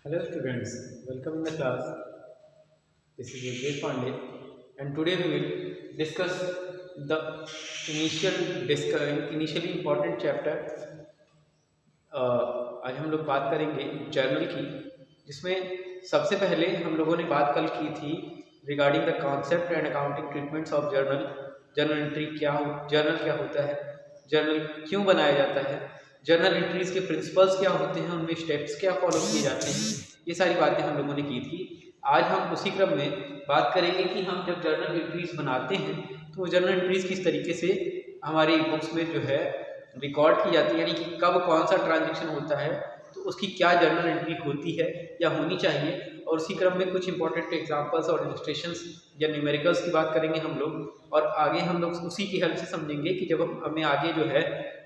Hello students, welcome in the class. This is Yogesh Pandey and today we will discuss the initially important chapter. आज हम लोग बात करेंगे journal की, जिसमें सबसे पहले हम लोगों ने बात कल की थी regarding the concept and accounting treatments of journal. Journal entry journal क्या होता है, जर्नल क्यों बनाया जाता है, जर्नल एंट्रीज के प्रिंसिपल्स क्या होते हैं, उनमें स्टेप्स क्या फॉलो किए जाते हैं, ये सारी बातें हम लोगों ने की थी। आज हम उसी क्रम में बात करेंगे कि हम जब जर्नल एंट्रीज बनाते हैं तो वो जर्नल एंट्रीज किस तरीके से हमारी बुक्स में जो है रिकॉर्ड की जाती है, यानी कि कब कौन सा ट्रांजेक्शन होता है तो उसकी क्या जर्नल एंट्री होती है या होनी चाहिए। और उसी क्रम में कुछ इंपॉर्टेंट एग्जांपल्स और इलस्ट्रेशंस या न्यूमेरिकल्स की बात करेंगे हम लोग, और आगे हम लोग उसी की हेल्प से समझेंगे कि जब हमें आगे जो है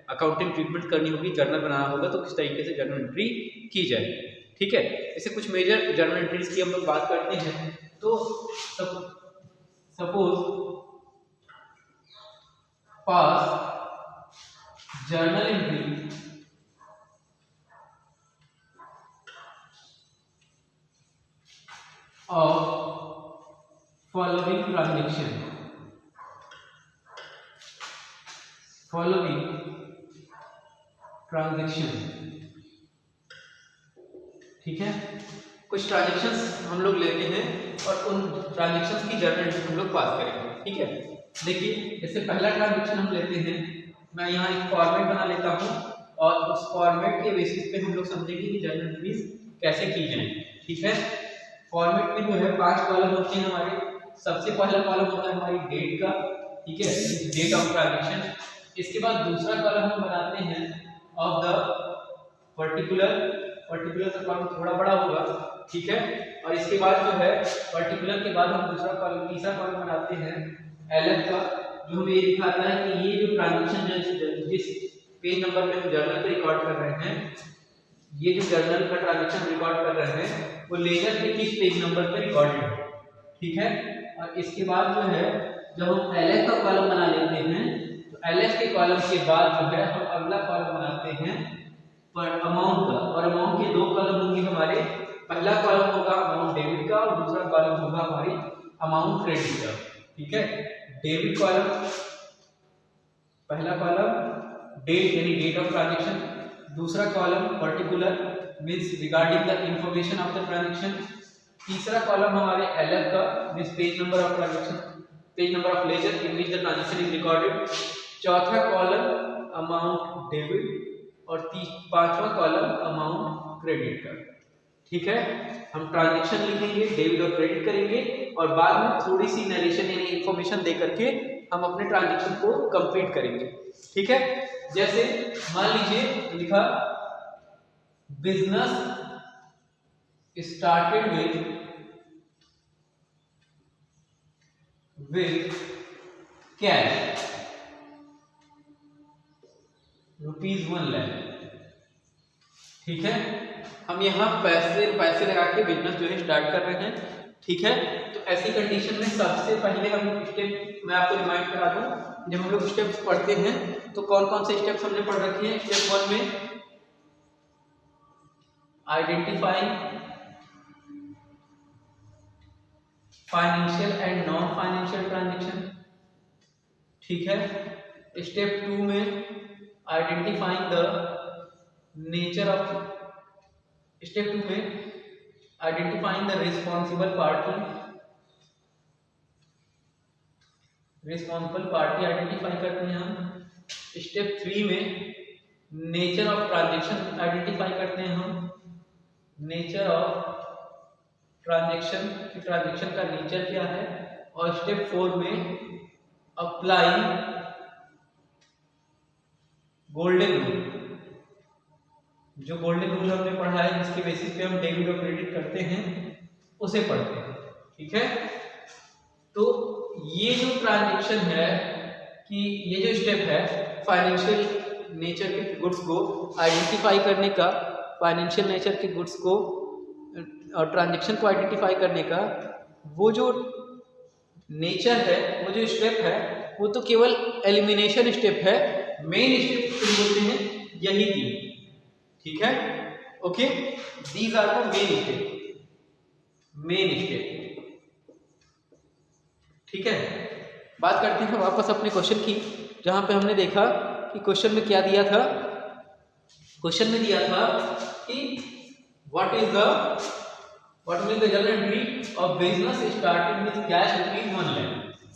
अकाउंटिंग ट्रीटमेंट करनी होगी, जर्नल बनाना होगा, तो किस तरीके से जर्नल एंट्री की जाए। ठीक है, ऐसे कुछ मेजर जर्नल एंट्रीज की हम लोग बात करते हैं। तो suppose pass journal entry of following transaction, ठीक है। कुछ ट्रांजेक्शंस हम लोग लेते हैं और उन ट्रांजेक्शंस की जर्नल एंट्री हम लोग पास करेंगे। ठीक है, देखिए जैसे पहला ट्रांजेक्शन हम लेते हैं, मैं यहाँ एक फॉर्मेट बना लेता हूँ और उस फॉर्मेट के बेसिस पे हम लोग समझेंगे कि जर्नल एंट्रीज कैसे की जाए। ठीक है, फॉर्मेट में जो है 5 कॉलम होते हैं हमारे। सबसे पहला कॉलम होता है हमारी डेट का, ठीक है, डेट ऑफ ट्रांजैक्शन। इसके बाद दूसरा कॉलम हम बनाते हैं ऑफ द पर्टिकुलर का कॉलम थोड़ा बड़ा होगा, ठीक है। और इसके बाद जो है पर्टिकुलर के बाद हम दूसरा कॉलम तीसरा कॉलम बनाते हैं एलएफ का, जो हमें ये दिखाता है कि ये जो ट्रांजैक्शन जिस पेज नंबर पे हम जर्नल पे रिकॉर्ड कर रहे हैं, ये जो जर्नल का ट्रांजैक्शन रिकॉर्ड कर रहे हैं वो लेजर के किस पेज नंबर पे रिकॉर्डेड है। ठीक है, और इसके बाद जो है जब हम एलएफ का कॉलम बना लेते हैं तो एलएफ के कॉलम के बाद जो है हम अगला कॉलम बनाते हैं पर अमाउंट का, और अमाउंट के 2 कॉलम होंगे हमारे। पहला कॉलम होगा अमाउंट डेबिट का और दूसरा कॉलम होगा हमारी अमाउंट क्रेडिट का। ठीक है, डेबिट कॉलम, पहला कॉलम डेट यानी डेट ऑफ ट्रांजैक्शन, दूसरा column particular means regarding the information of the transaction, तीसरा कॉलम हमारे एलएफ का means page number of transaction, page number of ledger in which the transaction is recorded, चौथा column amount debit और पांचवा column amount credit का। ठीक है, हम ट्रांजैक्शन लिखेंगे, डेबिट और क्रेडिट करेंगे और बाद में थोड़ी सी नरेशन यानी इंफॉर्मेशन दे करके हम अपने ट्रांजैक्शन को कंप्लीट करेंगे। ठीक है, जैसे मान लीजिए लिखा business started with cash ₹1 lakh. ठीक है, हम यहाँ पैसे लगा के बिजनेस जो है स्टार्ट कर रहे हैं। ठीक है, तो ऐसी कंडीशन में सबसे पहले हम स्टेप मैं आपको रिमाइंड करा दूं, जब हम लोग स्टेप्स पढ़ते हैं तो कौन कौन से स्टेप्स हमने पढ़ रखे हैं। स्टेप 1 में identifying financial and non financial transaction. ठीक है, स्टेप 2 में identifying the nature of, step 2 में identifying the responsible party identify करते हैं हम। स्टेप 3 में नेचर ऑफ ट्रांजैक्शन आइडेंटिफाई करते हैं हम, नेचर ऑफ ट्रांजैक्शन की ट्रांजैक्शन का नेचर क्या है। और स्टेप 4 में अप्लाई गोल्डन रूल, जो गोल्डन रूल हमने पढ़ा है जिसके बेसिस पे हम डेबिट और क्रेडिट करते हैं उसे पढ़ते हैं। ठीक है, तो ये जो ट्रांजैक्शन है कि ये जो स्टेप है फाइनेंशियल नेचर के गुड्स को आइडेंटिफाई करने का, फाइनेंशियल नेचर के गुड्स को और ट्रांजैक्शन को आइडेंटिफाई करने का, वो जो नेचर है, वो जो स्टेप है, वो तो केवल एलिमिनेशन स्टेप है। मेन स्टेप बोलते हैं यही 3। ठीक है, okay, these are the main step. ठीक है, बात करते हैं वापस अपने क्वेश्चन की, जहां पे हमने देखा कि क्वेश्चन में क्या दिया था। क्वेश्चन में दिया था कि what will the journal entry of business started with cash rupees 1 lakh.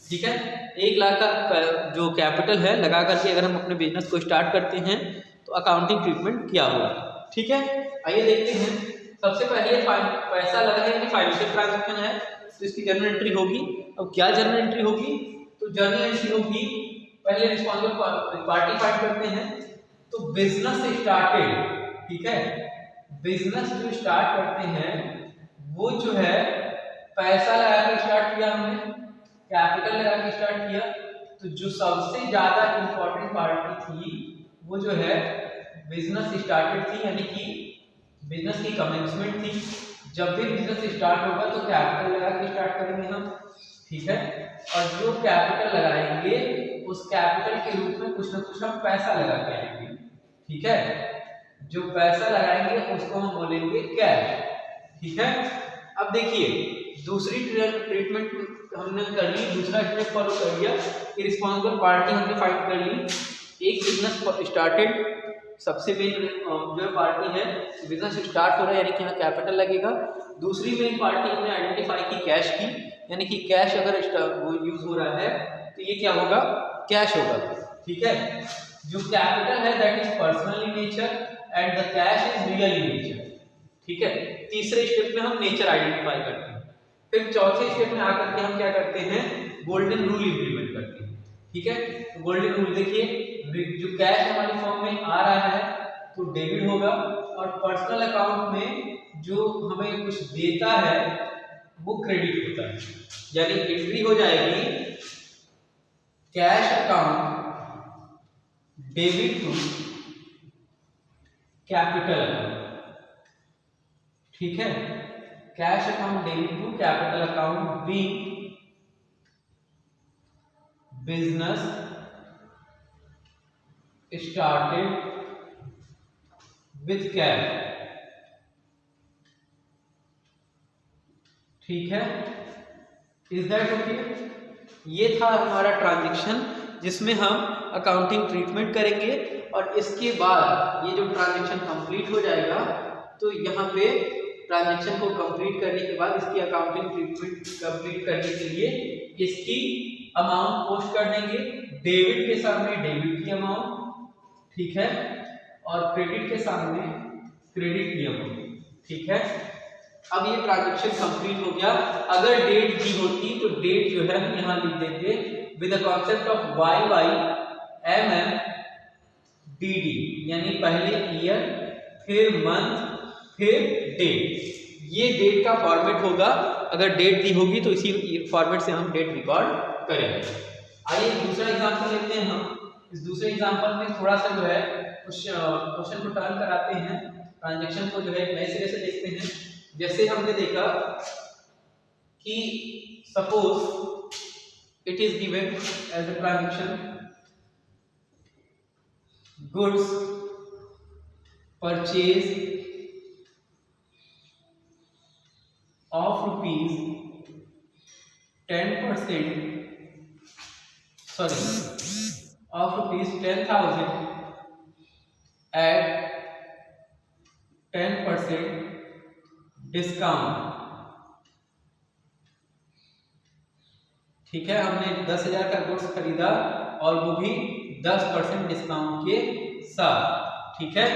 ठीक है, 1 लाख का जो कैपिटल है लगा करके अगर हम अपने बिजनेस को स्टार्ट करते हैं तो अकाउंटिंग ट्रीटमेंट क्या होगा। ठीक है, आइए देखते हैं। सबसे पहले पैसा लगा है यानी फाइनेंशियल ट्रांजैक्शन है, तो इसकी जर्नल एंट्री होगी। अब क्या जर्नल एंट्री होगी, तो जर्नल एंट्री होगी, पहले रिस्पॉन्सिबल पार्टी फाइंड करते हैं। तो बिजनेस स्टार्टेड, ठीक है, बिजनेस जो स्टार्ट करते हैं वो जो है पैसा लगा के स्टार्ट किया हमने, कैपिटल लगा के स्टार्ट किया। तो जो सबसे ज्यादा इंपॉर्टेंट पार्टी थी वो जो है बिजनेस स्टार्टेड थी, यानी कि बिजनेस की कमेंसमेंट थी। जब भी बिजनेस स्टार्ट होगा तो कैपिटल लगा के स्टार्ट करेंगे हम। ठीक है, और जो कैपिटल लगाएंगे उस कैपिटल के रूप में कुछ ना कुछ हम पैसा लगा के आएंगे। ठीक है, जो पैसा लगाएंगे उसको हम बोलेंगे कैश। ठीक है, अब देखिए दूसरी ट्रीटमेंट हमने कर ली, दूसरा स्टेप फॉलो कर लिया कि रिस्पॉन्सिबल पार्टी हमने फाइंड कर ली। एक बिजनेस स्टार्टेड, सबसे मेन जो पार्टी है बिजनेस स्टार्ट हो रहा है यानी कि यहाँ कैपिटल लगेगा। दूसरी मेन पार्टी हमने आइडेंटिफाई की कैश की, यानी कि कैश अगर वो यूज हो रहा है तो ये क्या होगा, कैश होगा। ठीक है, जो कैपिटल है that is personal in nature and the cash is real in nature. ठीक है, तीसरे स्टेप में हम नेचर आइडेंटिफाई करते हैं। फिर चौथे स्टेप में आकर के हम क्या करते हैं, गोल्डन रूल इंप्लीमेंट करते हैं। ठीक है, तो गोल्डन रूल देखिए, जो कैश हमारी फॉर्म में आ रहा है तो डेबिट होगा, और पर्सनल अकाउंट में जो हमें कुछ देता है वो क्रेडिट होता है। यानी एंट्री हो जाएगी cash account debit to capital account. ठीक है, cash account debit to capital account be business started with cash. ठीक है, इज दैट ओके? ये था हमारा ट्रांजैक्शन जिसमें हम अकाउंटिंग ट्रीटमेंट करेंगे, और इसके बाद ये जो ट्रांजैक्शन कंप्लीट हो जाएगा तो यहाँ पे ट्रांजैक्शन को कंप्लीट करने के बाद इसकी अकाउंटिंग ट्रीटमेंट कंप्लीट करने के लिए इसकी अमाउंट पोस्ट कर देंगे, डेबिट के सामने डेबिट की अमाउंट, ठीक है, और क्रेडिट के सामने क्रेडिट की अमाउंट। ठीक है, अब ये ट्रांजैक्शन कंप्लीट हो गया। अगर डेट दी होती तो डेट जो है हम यहाँ लिख देते with the concept of YYMM DD, यानी पहले ईयर फिर मंथ फिर डेट। ये डेट का फॉर्मेट होगा, अगर डेट दी होगी तो इसी फॉर्मेट से हम डेट रिकॉर्ड करेंगे। आइए दूसरा एग्जांपल लेते हैं हम। इस दूसरे एग्जांपल में थोड़ा सा जो है क्वेश्चन को टर्न कराते हैं, ट्रांजैक्शन को जो है नए सिरे से देखते हैं। जैसे हमने देखा कि suppose it is given as a transaction goods purchase of rupees 10%, sorry, of rupees 10,000 at 10% discount. ठीक है, हमने 10,000 का गुड्स खरीदा और वो भी 10% डिस्काउंट के साथ। ठीक है,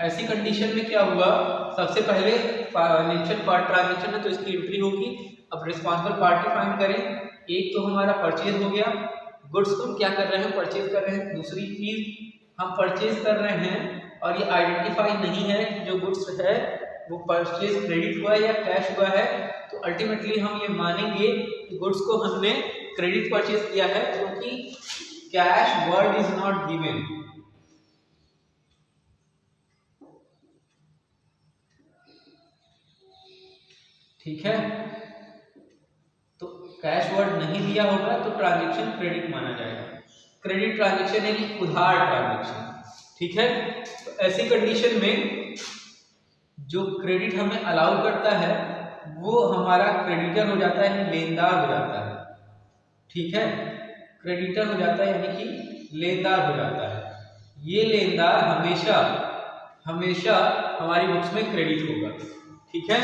ऐसी कंडीशन में क्या हुआ, सबसे पहले फाइनेंशियल पार्ट ट्रांजैक्शन है तो इसकी एंट्री होगी। अब रिस्पॉन्सिबल पार्टी फाइंड करें। एक तो हमारा परचेज हो गया, गुड्स को हम क्या कर रहे हैं, परचेज कर रहे हैं। दूसरी चीज हम परचेज कर रहे हैं और ये आइडेंटिफाई नहीं है कि जो गुड्स है वो परचेज क्रेडिट हुआ या कैश हुआ है, तो अल्टीमेटली हम ये मानेंगे कि गुड्स को हमने क्रेडिट परचेज किया है, क्योंकि cash word is not given. ठीक है, तो कैश वर्ड नहीं दिया होगा तो ट्रांजैक्शन क्रेडिट माना जाएगा। क्रेडिट ट्रांजैक्शन यानी उधार ट्रांजैक्शन। ठीक है, तो ऐसी कंडीशन में जो क्रेडिट हमें अलाउ करता है वो हमारा क्रेडिटर हो जाता है, लेनदार हो जाता है। ठीक है, क्रेडिटर हो जाता है यानी कि लेनदार हो जाता है। ये लेनदार हमेशा हमेशा हमारी बुक्स में क्रेडिट होगा। ठीक है,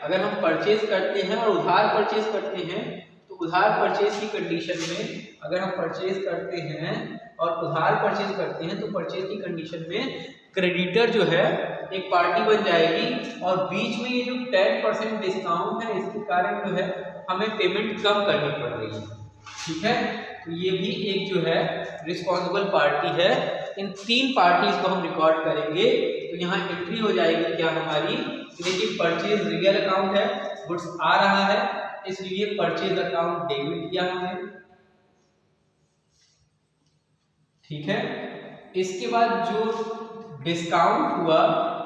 अगर हम परचेज करते हैं और उधार परचेज करते हैं तो उधार परचेज की कंडीशन में, अगर हम परचेज करते हैं और उधार परचेज करते हैं तो परचेज की कंडीशन में क्रेडिटर जो है एक पार्टी बन जाएगी और बीच में ये जो 10% डिस्काउंट है इसके कारण जो है हमें पेमेंट कम करनी पड़ रही है। ठीक है, तो ये भी एक जो है रिस्पॉन्सिबल पार्टी है। इन 3 पार्टीज को हम रिकॉर्ड करेंगे तो यहाँ एंट्री हो जाएगी क्या हमारी, क्योंकि परचेज रियल अकाउंट है, गुड्स आ रहा है इसलिए परचेज अकाउंट डेबिट किया हमने। ठीक है, इसके बाद जो डिस्काउंट हुआ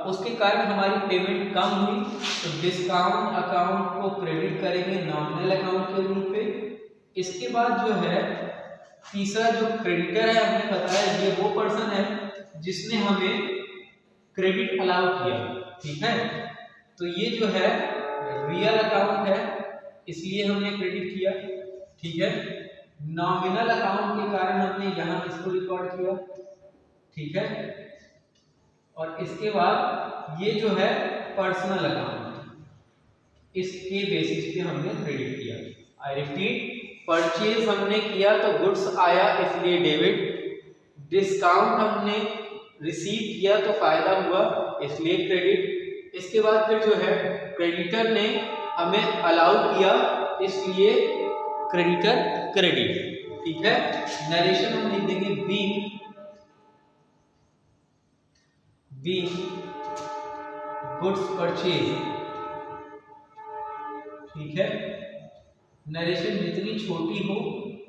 उसके कारण हमारी पेमेंट कम हुई तो डिस्काउंट अकाउंट को क्रेडिट करेंगे नॉमिनल अकाउंट के रूप में। इसके बाद जो है तीसरा जो क्रेडिटर है, हमने बताया ये वो पर्सन है जिसने हमें क्रेडिट अलाउ किया। ठीक है, तो ये जो है रियल अकाउंट है इसलिए हमने क्रेडिट किया। ठीक है, नॉमिनल अकाउंट के कारण हमने यहाँ इसको रिकॉर्ड किया। ठीक है, और इसके बाद ये जो है पर्सनल अकाउंट, इसके बेसिस पे हमने क्रेडिट किया। आई रिपीट, परचेज हमने किया तो गुड्स आया इसलिए डेबिट, डिस्काउंट हमने रिसीव किया तो फायदा हुआ इसलिए क्रेडिट। इसके बाद फिर जो है क्रेडिटर ने हमें अलाउ किया इसलिए क्रेडिटर क्रेडिट। ठीक है, नरेशन हम लिख देंगे बी गुड्स परचेज। ठीक है, नरेशन जितनी छोटी हो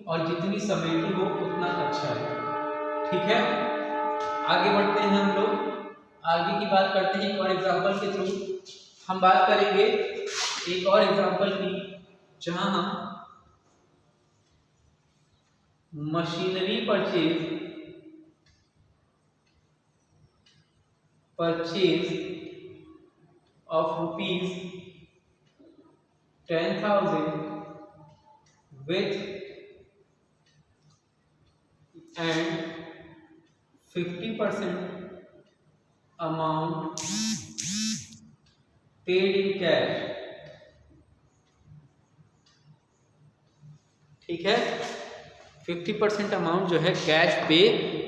और जितनी समेटी हो उतना अच्छा है। ठीक है, आगे बढ़ते हैं हम लोग, आगे की बात करते हैं एक और एग्जांपल के थ्रू। हम बात करेंगे एक और एग्जांपल की जहां हम machinery purchase of ₹10,000 with and 50% amount paid in cash। ठीक है, 50% अमाउंट जो है कैश पे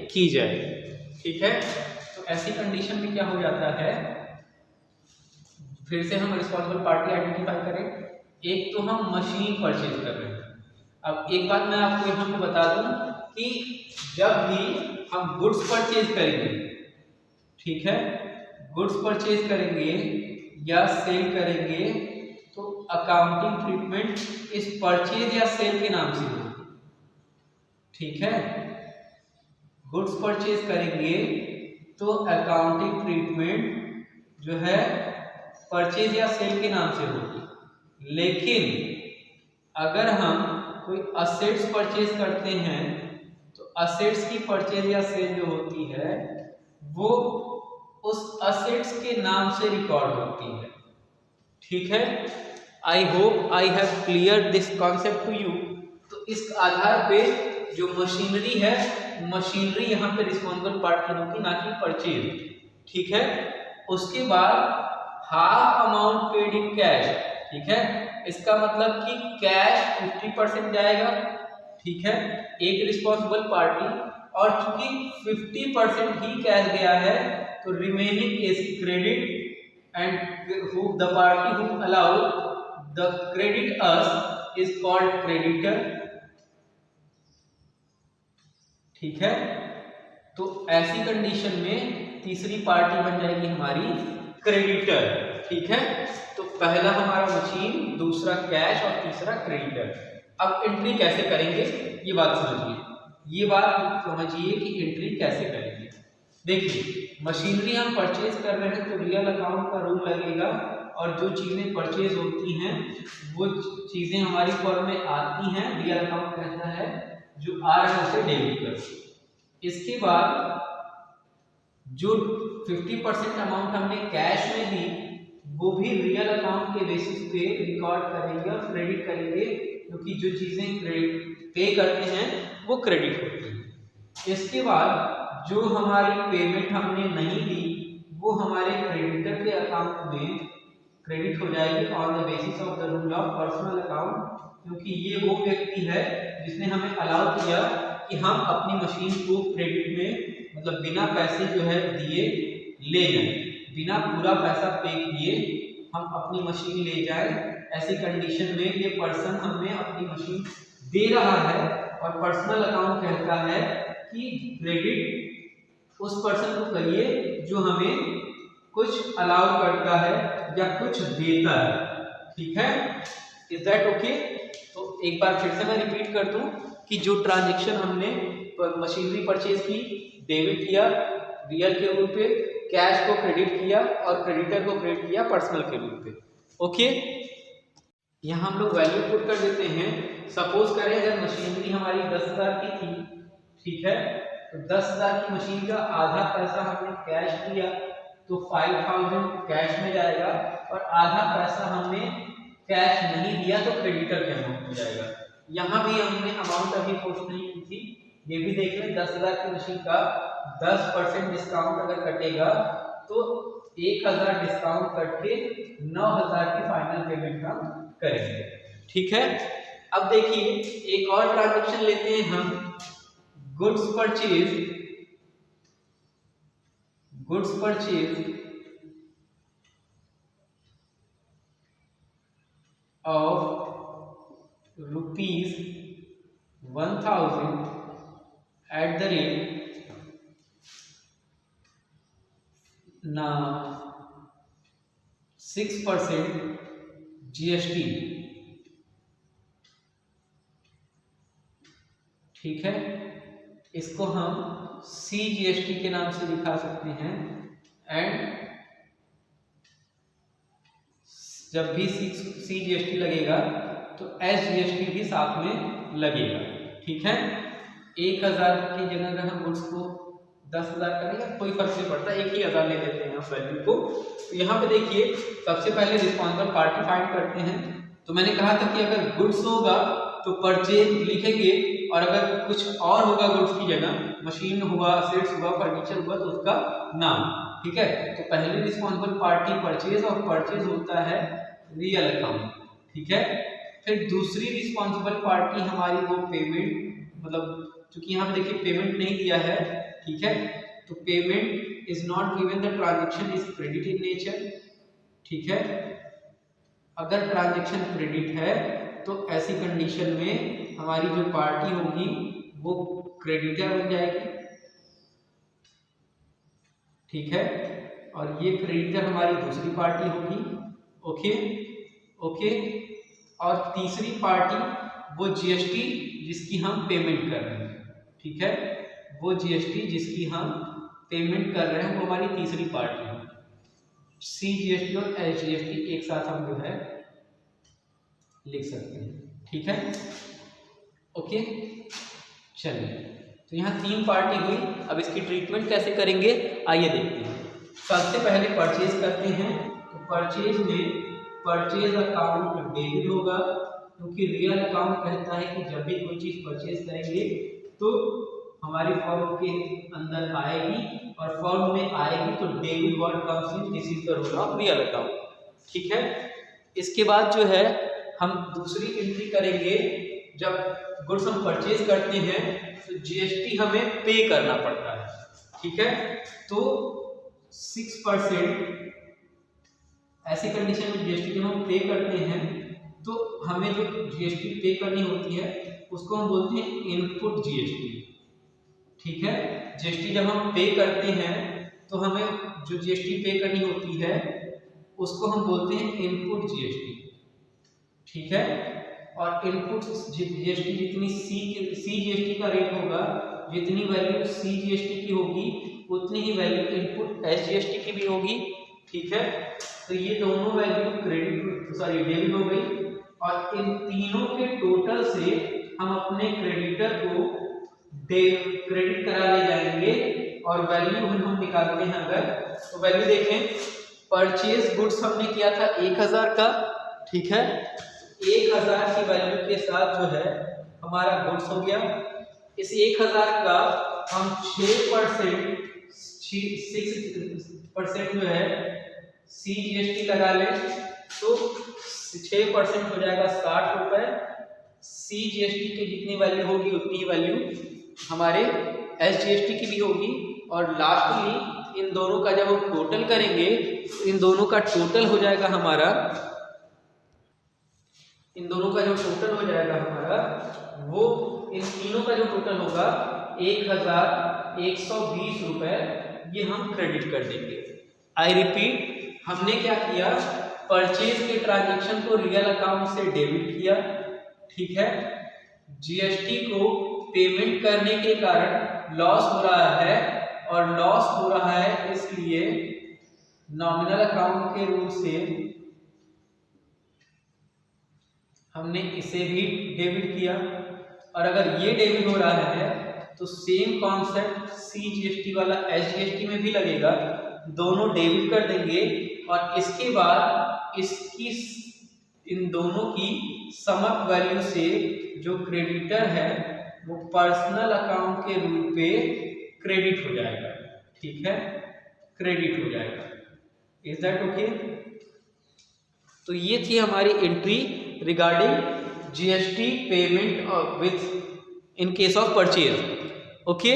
की जाए। ठीक है, तो ऐसी कंडीशन में क्या हो जाता है, फिर से हम रिस्पॉन्सिबल पार्टी आइडेंटिफाई करें। एक तो हम मशीन परचेज कर रहे हैं। अब एक बात मैं आपको यहाँ पे बता दूं कि जब भी हम गुड्स परचेज करेंगे, ठीक है, गुड्स परचेज करेंगे या सेल करेंगे तो अकाउंटिंग ट्रीटमेंट इस परचेज या सेल के नाम से होगी। ठीक है, गुड्स परचेज करेंगे तो अकाउंटिंग ट्रीटमेंट जो है परचेज या सेल के नाम से होगी। लेकिन अगर हम कोई असेट्स परचेज करते हैं तो असेट्स की परचेज या सेल जो होती है वो उस असेट्स के नाम से रिकॉर्ड होती है। ठीक है, I hope I have clear this concept to you. तो इस आधार पे जो मशीनरी है, मशीनरी यहाँ पे रिस्पॉन्सिबल पार्टी होगी, ना कि परचेज। ठीक है, उसके बाद half amount paid in cash. ठीक है, इसका मतलब कि कैश 50% जाएगा। ठीक है, एक रिस्पॉन्सिबल पार्टी, और चूंकि 50% ही कैश गया है तो remaining is credit and the party who allow the credit us is called creditor. ठीक है, तो ऐसी कंडीशन में तीसरी पार्टी बन जाएगी हमारी क्रेडिटर। ठीक है, तो पहला हमारा मशीन, दूसरा कैश और तीसरा क्रेडिटर। अब एंट्री कैसे करेंगे ये बात समझिए, ये बात समझिए कि एंट्री कैसे करेंगे। देखिए, मशीनरी हम परचेज कर रहे हैं तो रियल अकाउंट का रूल लगेगा और जो चीजें परचेज होती हैं वो चीजें हमारी फॉर्म में आती हैं, रियल अकाउंट कहता है जो आ रहा है उसे डेबिट करो। इसके बाद जो 50% अमाउंट हमने कैश में दी वो भी रियल अकाउंट के बेसिस पे रिकॉर्ड करेंगे और क्रेडिट करेंगे, क्योंकि जो चीजें पे करते हैं वो क्रेडिट होती है। इसके बाद जो हमारी पेमेंट हमने नहीं दी वो हमारे क्रेडिटर के अकाउंट में क्रेडिट हो जाएगी on the basis of the rule of personal account, क्योंकि ये वो व्यक्ति है जिसने हमें अलाउ किया कि हम अपनी मशीन को क्रेडिट में मतलब बिना पैसे जो है दिए ले जाएं, बिना पूरा पैसा पे किए हम अपनी मशीन ले जाएं। ऐसी कंडीशन में ये पर्सन हमें अपनी मशीन दे रहा है और पर्सनल अकाउंट कहता है कि क्रेडिट उस पर्सन को करिए जो हमें कुछ अलाउ करता है या कुछ देता है। ठीक है, इज दैट ओके? तो एक बार फिर से मैं रिपीट कर दूं कि जो ट्रांजैक्शन हमने मशीनरी परचेज की, डेबिट किया रियल के रूप पे, कैश को क्रेडिट किया और क्रेडिटर को क्रेडिट किया पर्सनल के रूप पे। ओके, यहाँ हम लोग वैल्यू पुट कर देते हैं। सपोज करें अगर मशीनरी हमारी 10,000 की थी, ठीक है, तो 10,000 की मशीन का आधा पैसा हमने कैश दिया तो 5,000 कैश में जाएगा और आधा पैसा हमने कैश नहीं दिया तो क्रेडिटर के अमाउंट में जाएगा। यहाँ भी हमने अमाउंट अभी पोस्ट नहीं की थी, ये भी देख लें। 10,000 की मशीन का 10% डिस्काउंट अगर कटेगा तो 1,000 डिस्काउंट कट के 9,000 की फाइनल पेमेंट हम करेंगे। ठीक है, अब देखिए एक और ट्रांजैक्शन लेते हैं हम, goods purchase of rupees 1,000 at the rate now 6% GST। ठीक है, इसको हम CGST के नाम से दिखा सकते हैं एंड जब भी CGST लगेगा तो SGST भी साथ में लगेगा। ठीक है, 1,000 की जगह अगर हम गुड्स को 10,000 करेंगे कोई फर्क नहीं पड़ता, एक ही 1,000 ले लेते हैं हम वैल्यू को। तो यहाँ पे देखिए सबसे पहले रिस्पॉन्सिबल पार्टी फाइंड करते हैं। तो मैंने कहा था कि अगर गुड्स होगा तो परचेज लिखेंगे और अगर कुछ और होगा गुड्स की जगह, मशीन हुआ, असेट्स हुआ, फर्नीचर हुआ, तो उसका नाम। ठीक है, तो पहले रिस्पॉन्सिबल पार्टी परचेज और परचेज होता है रियल अकाउंट। ठीक है, फिर दूसरी रिस्पॉन्सिबल पार्टी हमारी वो पेमेंट, मतलब चूंकि यहाँ पे देखिए पेमेंट नहीं दिया है, ठीक है, तो payment is not given, the transaction is credit in nature. ठीक है, अगर ट्रांजैक्शन क्रेडिट है तो ऐसी कंडीशन में हमारी जो पार्टी होगी वो क्रेडिटर बन जाएगी। ठीक है, और ये क्रेडिटर हमारी दूसरी पार्टी होगी। ओके ओके, और तीसरी पार्टी वो जीएसटी जिसकी हम पेमेंट कर रहे हैं। ठीक है, वो जीएसटी जिसकी हम पेमेंट कर रहे हैं वो हमारी तीसरी पार्टी है। CGST और SGST एक साथ हम जो है लिख सकते हैं। ठीक है, ओके, चलिए, तो यहाँ 3 पार्टी हुई। अब इसकी ट्रीटमेंट कैसे करेंगे आइए देखते हैं। सबसे पहले परचेज करते हैं, तो परचेज में परचेज अकाउंट डेबिट होगा, क्योंकि रियल अकाउंट कहता है कि जब भी कोई चीज़ परचेज करेंगे तो हमारी फॉर्म के अंदर आएगी और फॉर्म में आएगी तो debit word comes in, this is the rule of real account. ठीक है, इसके बाद जो है हम दूसरी एंट्री करेंगे। जब गुड्स हम परचेज करते हैं तो जीएसटी हमें पे करना पड़ता है। ठीक है, तो 6% ऐसी कंडीशन में जीएसटी जब हम पे करते हैं तो हमें जो जीएसटी पे करनी होती है उसको हम बोलते हैं इनपुट जीएसटी। ठीक है, जीएसटी जब हम पे करते हैं तो हमें जो जीएसटी पे करनी होती है उसको हम बोलते हैं इनपुट जीएसटी। ठीक है, और इनपुट जीएसटी जितनी CGST का रेट होगा, जितनी वैल्यू CGST की होगी उतनी ही वैल्यू इनपुट SGST की भी होगी। ठीक है, तो ये दोनों वैल्यू डेबिट हो गई और इन तीनों के टोटल से हम अपने क्रेडिटर को क्रेडिट करा ले जाएंगे और वैल्यू हम निकालते हैं। अगर तो वैल्यू देखें परचेज गुड्स हमने किया था 1000 का, ठीक है। 1000 की वैल्यू के साथ जो है हमारा गुड्स हो गया। इस 1000 का हम 6% जो है CGST लगा ले तो 6% हो जाएगा 60 रुपए। CGST की जितनी वैल्यू होगी उतनी ही वैल्यू हमारे SGST की भी होगी। और लास्टली इन दोनों का जब हम टोटल करेंगे तो इन दोनों का टोटल हो जाएगा हमारा, इन दोनों का जो टोटल हो जाएगा हमारा वो इन तीनों का जो टोटल होगा 1120 रुपए ये हम क्रेडिट कर देंगे। आई रिपीट, हमने क्या किया, परचेज के ट्रांजेक्शन को रियल अकाउंट से डेबिट किया, ठीक है। GST को पेमेंट करने के कारण लॉस हो रहा है और लॉस हो रहा है इसलिए नॉमिनल अकाउंट के रूल से हमने इसे भी डेबिट किया। और अगर ये डेबिट हो रहा है तो सेम कॉन्सेप्ट CGST वाला SGST में भी लगेगा, दोनों डेबिट कर देंगे और इसके बाद इसकी इन दोनों की सम अप वैल्यू से जो क्रेडिटर है वो पर्सनल अकाउंट के रूप पे क्रेडिट हो जाएगा, ठीक है, क्रेडिट हो जाएगा। Is that okay? तो ये थी हमारी entry regarding GST payment with in case of purchase. Okay,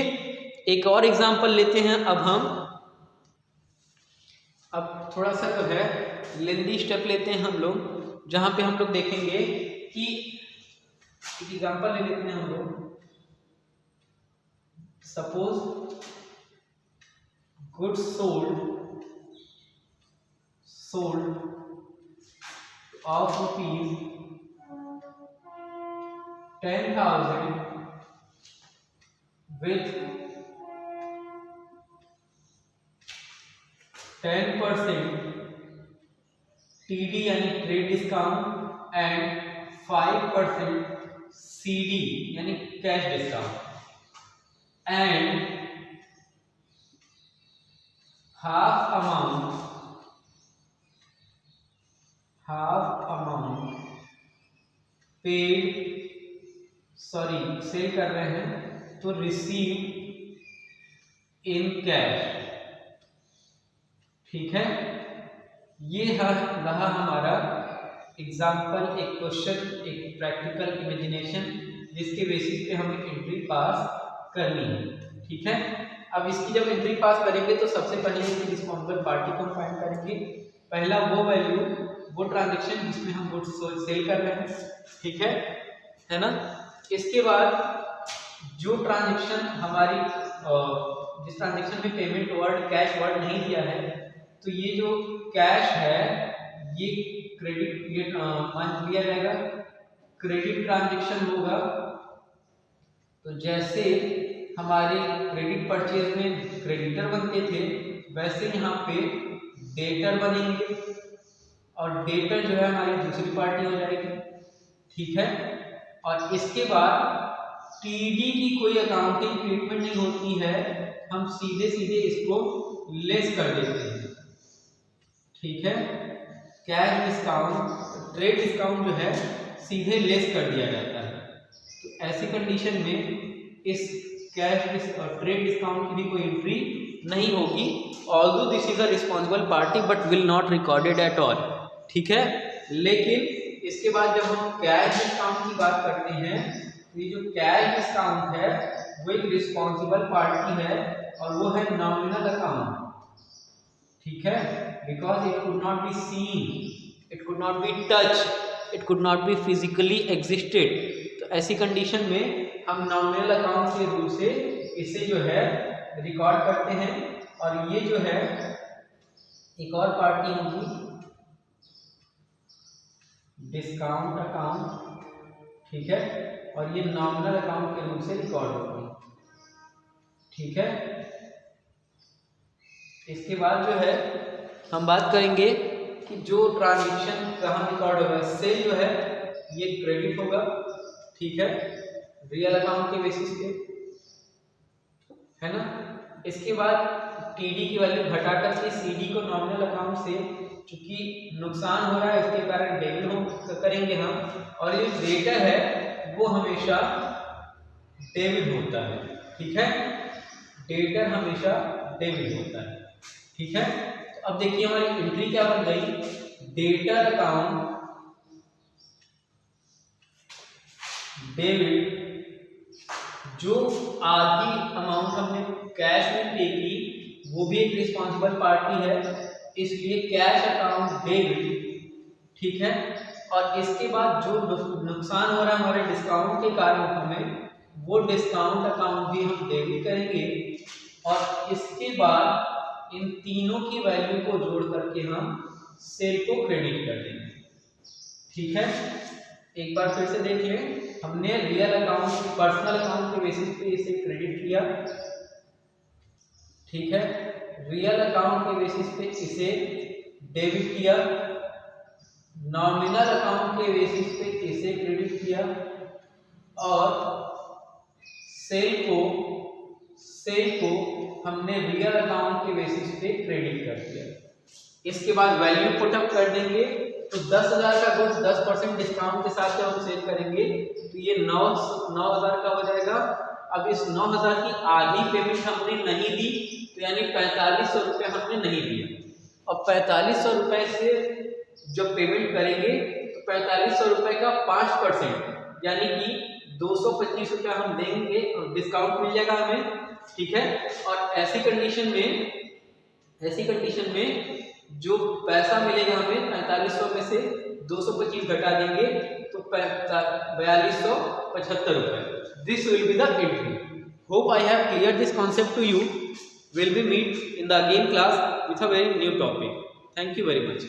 एक और एग्जांपल लेते हैं अब हम। अब थोड़ा सा जो है लेंदी स्टेप लेते हैं हम लोग, जहां पे हम लोग देखेंगे कि एक एग्जांपल ले लेते हैं हम लोग। Suppose goods sold of rupees 10,000 with 10% TD यानी ट्रेड डिस्काउंट एंड 5% CD यानी cash discount and half amount paid, sale कर रहे हैं तो रिसीव इन कैश, ठीक है। ये रहा हमारा एग्जाम्पल, एक क्वेश्चन, एक प्रैक्टिकल इमेजिनेशन जिसके बेसिस पे हमें एंट्री पास करनी है, ठीक है। अब इसकी जब एंट्री पास करेंगे तो सबसे पहले इसकी रिस्पॉन्सिबल पार्टी को फाइंड करेंगे। पहला वो वैल्यू, वो ट्रांजैक्शन जिसमें हम गुड्स सेल कर रहे हैं, ठीक है ना। इसके बाद जो ट्रांजैक्शन हमारी जिस ट्रांजैक्शन में पेमेंट वर्ड कैश वर्ड नहीं दिया है, तो ये जो कैश है ये क्रेडिट, ये मान लिया जाएगा क्रेडिट ट्रांजैक्शन होगा। तो जैसे हमारे क्रेडिट परचेज में क्रेडिटर बनते थे वैसे यहाँ पे डेटर बनेंगे और डेटर जो है हमारी दूसरी पार्टी हो जाएगी, ठीक है। और इसके बाद TD की कोई अकाउंटिंग ट्रीटमेंट नहीं होती है, हम सीधे सीधे इसको लेस कर देते हैं, ठीक है। कैश डिस्काउंट, ट्रेड डिस्काउंट जो है सीधे लेस कर दिया जाता है। तो ऐसी कंडीशन में इस कैश और ट्रेड डिस्काउंट की भी कोई एंट्री नहीं होगी, although this is a responsible party but will not recorded at all, ठीक है। लेकिन इसके बाद जब हम कैश डिस्काउंट की बात करते हैं तो ये जो कैश डिस्काउंट है वो एक रिस्पॉन्सिबल पार्टी है और वो है नॉमिनल अकाउंट, ठीक है। Because it could not be seen, it could not be touch, it could not be physically existed. तो ऐसी कंडीशन में हम नॉमिनल अकाउंट के रूप से इसे जो है रिकॉर्ड करते हैं। और ये जो है एक और पार्टी होगी डिस्काउंट अकाउंट, ठीक है, और ये नॉमिनल अकाउंट के रूप से रिकॉर्ड होगी, ठीक है। इसके बाद जो है हम बात करेंगे कि जो ट्रांजैक्शन कहाँ रिकॉर्ड होगा, सेल जो है ये क्रेडिट होगा, ठीक है, रियल अकाउंट के बेसिस पे, है ना। इसके बाद टीडी की वैल्यू घटा करके सीडी को नॉमिनल अकाउंट से, चूंकि नुकसान हो रहा है उसके कारण डेबिट करेंगे हम, और ये डेटर है वो हमेशा डेबिट होता है। ठीक है, डेटर हमेशा डेबिट होता है। ठीक है, तो अब देखिए हमारी एंट्री क्या बन गई, डेटर अकाउंट डेबिट, जो आधी अमाउंट हमने कैश में पे की वो भी एक रिस्पॉन्सिबल पार्टी है, इसलिए कैश अकाउंट डेबिट। ठीक है, और इसके बाद जो नुकसान हो रहा है हमारे डिस्काउंट के कारण हमें, वो डिस्काउंट अकाउंट भी हम डेबिट करेंगे, और इसके बाद इन तीनों की वैल्यू को जोड़ करके हम सेल को क्रेडिट कर देंगे। ठीक है, एक बार फिर से देख लें, हमने रियल अकाउंट पर्सनल अकाउंट के बेसिस पे इसे क्रेडिट किया। ठीक है, रियल अकाउंट के बेसिस पे इसे डेबिट किया, नॉमिनल अकाउंट के बेसिस पे इसे क्रेडिट किया, और सेल को हमने रियल अकाउंट के बेसिस पे क्रेडिट कर दिया। इसके बाद वैल्यू पुटअप कर देंगे, तो 10,000 का गुड्स 10% डिस्काउंट के साथ जब हम सेल करेंगे तो ये 9,000 का हो जाएगा। अब इस 9,000 की आधी पेमेंट हमने नहीं दी, तो यानी 4500 रुपये हमने नहीं दिया, और 4500 रुपये से जब पेमेंट करेंगे तो 4500 रुपये का 5% यानी कि 225 रुपया हम देंगे और डिस्काउंट मिल जाएगा हमें। ठीक है, और ऐसी कंडीशन में जो पैसा मिलेगा हमें 4500 में से 225 घटा देंगे तो 4275 रुपये। This will be the entry. Hope I have clear this concept to you. Will be meet in the again class with a very new topic. Thank you very much.